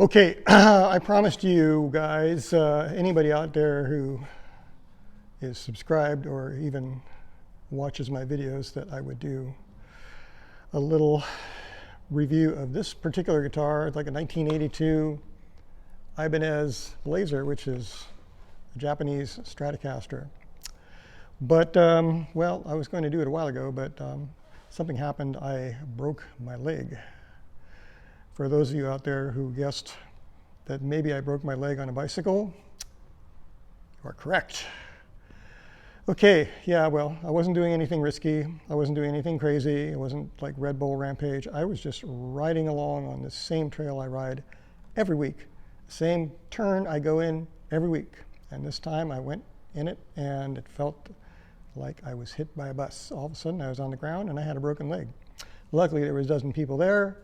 Okay, I promised you guys, anybody out there who is subscribed or even watches my videos, that I would do a little review of this particular guitar. It's like a 1982 Ibanez Blazer, which is a Japanese Stratocaster. But, well, I was going to do it a while ago, but something happened. I broke my leg. For those of you out there who guessed that maybe I broke my leg on a bicycle, you are correct. Okay, yeah, well, I wasn't doing anything risky. I wasn't doing anything crazy. It wasn't like Red Bull Rampage. I was just riding along on the same trail I ride every week. Same turn I go in every week. And this time I went in it and it felt like I was hit by a bus. All of a sudden I was on the ground and I had a broken leg. Luckily there was a dozen people there.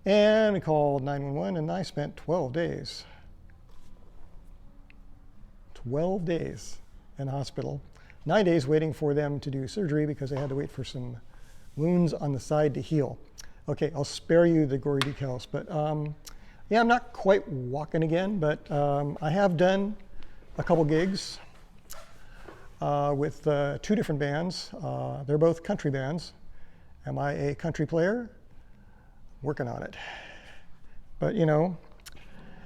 And we called 911, and I spent 12 days in the hospital. 9 days waiting for them to do surgery because they had to wait for some wounds on the side to heal. Okay, I'll spare you the gory details, but yeah, I'm not quite walking again, but I have done a couple gigs with two different bands. They're both country bands. Am I a country player? Working on it. But you know,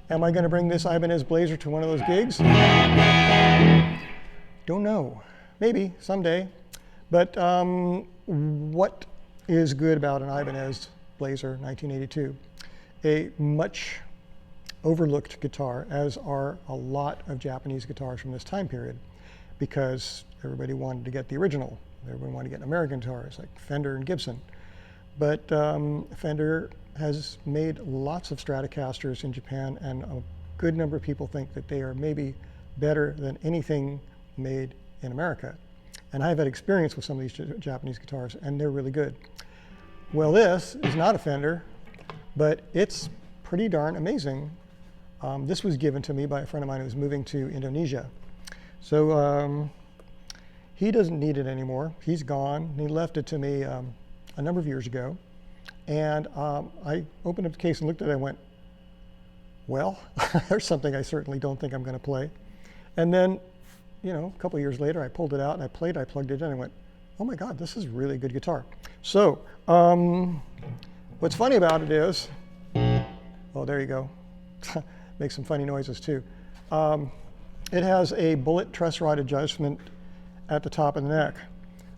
am I going to bring this Ibanez Blazer to one of those gigs? Don't know. Maybe someday. But what is good about an Ibanez Blazer 1982? A much overlooked guitar, as are a lot of Japanese guitars from this time period, because everybody wanted to get the original. Everyone wanted to get American guitars like Fender and Gibson. But Fender has made lots of Stratocasters in Japan, and a good number of people think that they are maybe better than anything made in America. And I've had experience with some of these Japanese guitars, and they're really good. Well, this is not a Fender, but it's pretty darn amazing. This was given to me by a friend of mine who was moving to Indonesia. So he doesn't need it anymore. He's gone. He left it to me a number of years ago, and I opened up the case and looked at it and went, well, there's something I certainly don't think I'm going to play. And then, you know, a couple of years later, I pulled it out and I plugged it in and went, oh my God, this is really good guitar. So what's funny about it is, oh, there you go. Makes some funny noises too. It has a bullet truss rod adjustment at the top of the neck,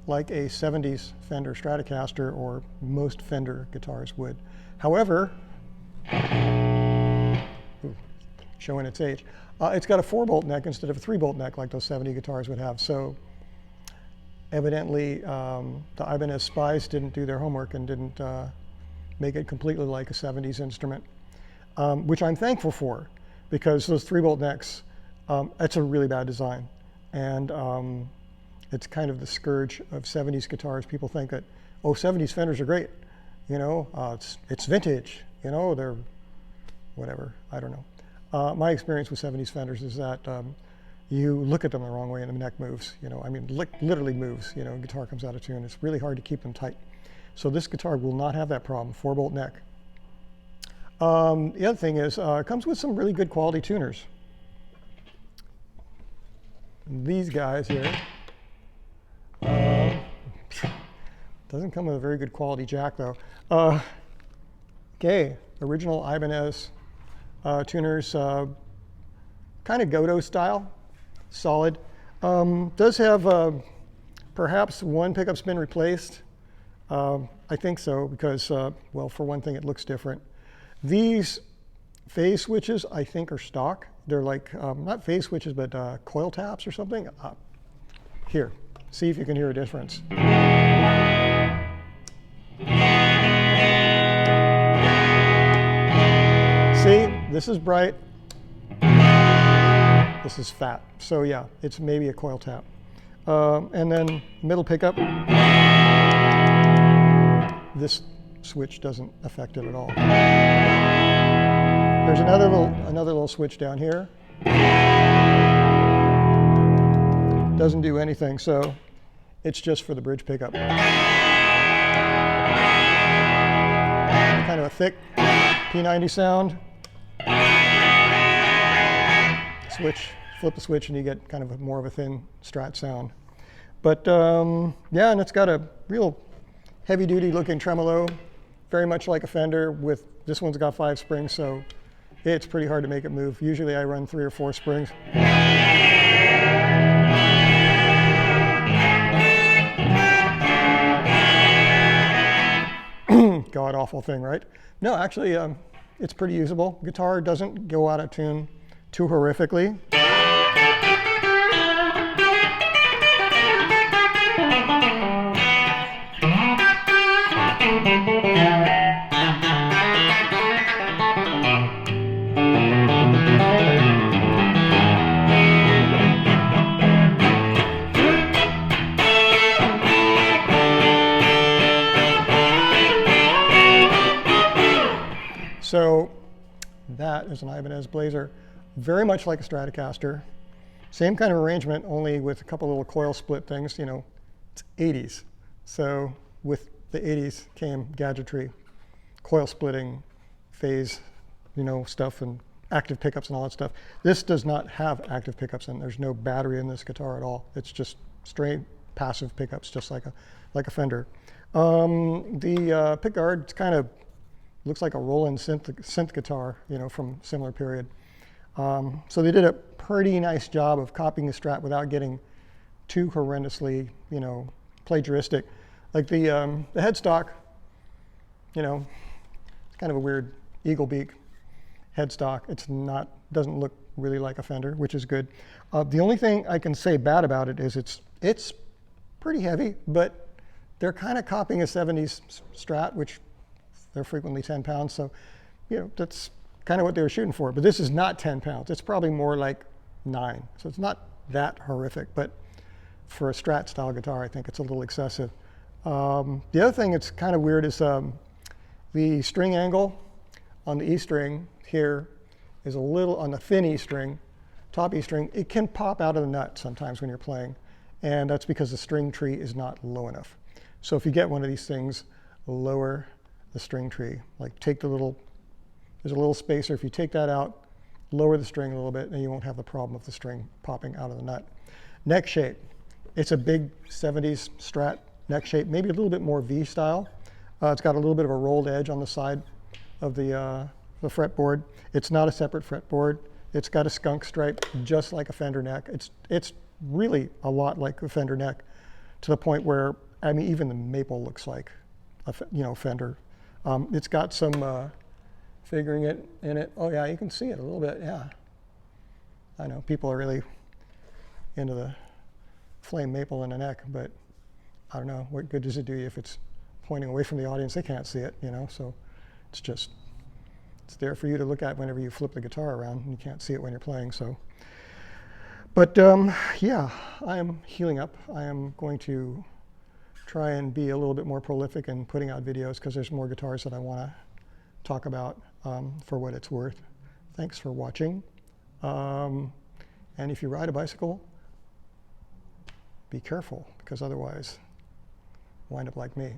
like a 70s Fender Stratocaster or most Fender guitars would. However, showing its age, it's got a 4-bolt neck instead of a 3-bolt neck like those 70 guitars would have. So evidently the Ibanez spies didn't do their homework and didn't make it completely like a 70s instrument, which I'm thankful for, because those 3-bolt necks, that's a really bad design. And it's kind of the scourge of 70s guitars. People think that, oh, 70s Fenders are great. You know, it's vintage. You know, they're whatever. I don't know. My experience with 70s Fenders is that you look at them the wrong way and the neck moves. You know, I mean, literally moves. You know, guitar comes out of tune. It's really hard to keep them tight. So this guitar will not have that problem. 4-bolt neck. The other thing is, it comes with some really good quality tuners. These guys here. Doesn't come with a very good quality jack though. Okay, original Ibanez tuners, kind of Godot style, solid. Does have perhaps one pickup's been replaced. I think so, because, well, for one thing, it looks different. These phase switches, I think, are stock. They're like, not phase switches, but coil taps or something. Here, see if you can hear a difference. See, this is bright, this is fat. So yeah, it's maybe a coil tap. And then middle pickup, this switch doesn't affect it at all. There's another little switch down here. Doesn't do anything, so it's just for the bridge pickup. Kind of a thick P90 sound. switch, flip the switch, and you get kind of more of a thin Strat sound. But yeah, and it's got a real heavy-duty looking tremolo, very much like a Fender. With this one's got 5 springs, so it's pretty hard to make it move. Usually I run 3 or 4 springs. God awful thing, right? No, actually, it's pretty usable. Guitar doesn't go out of tune too horrifically. So that is an Ibanez Blazer, very much like a Stratocaster. Same kind of arrangement, only with a couple little coil split things. You know, it's 80s. So with the 80s came gadgetry, coil splitting, phase, you know, stuff, and active pickups and all that stuff. This does not have active pickups, and there's no battery in this guitar at all. It's just straight passive pickups, just like a Fender. The pickguard, it's kind of looks like a Roland synth guitar, you know, from a similar period. So they did a pretty nice job of copying the Strat without getting too horrendously, you know, plagiaristic. Like the headstock, you know, it's kind of a weird eagle beak headstock. It's not, doesn't look really like a Fender, which is good. The only thing I can say bad about it is it's pretty heavy, but they're kind of copying a 70s Strat, which they're frequently 10 pounds, so you know that's kind of what they were shooting for. But this is not 10 pounds. It's probably more like 9. So it's not that horrific, but for a Strat style guitar, I think it's a little excessive. The other thing that's kind of weird is the string angle on the E string here is a little, on the thin E string, top E string, it can pop out of the nut sometimes when you're playing. And that's because the string tree is not low enough. So if you get one of these things, lower the string tree. Like take the little, there's a little spacer. If you take that out, lower the string a little bit, and you won't have the problem of the string popping out of the nut. Neck shape. It's a big 70s Strat neck shape, maybe a little bit more V style. It's got a little bit of a rolled edge on the side of the fretboard. It's not a separate fretboard. It's got a skunk stripe, just like a Fender neck. It's really a lot like a Fender neck, to the point where, I mean, even the maple looks like a, you know, Fender. It's got some figuring it in it. Oh yeah, you can see it a little bit, yeah. I know, people are really into the flame maple in the neck, but I don't know, what good does it do you if it's pointing away from the audience? They can't see it, you know, so it's just, it's there for you to look at whenever you flip the guitar around, and you can't see it when you're playing, so. But yeah, I am healing up. I am going to try and be a little bit more prolific in putting out videos, because there's more guitars that I want to talk about for what it's worth. Thanks for watching. And if you ride a bicycle, be careful, because otherwise wind up like me.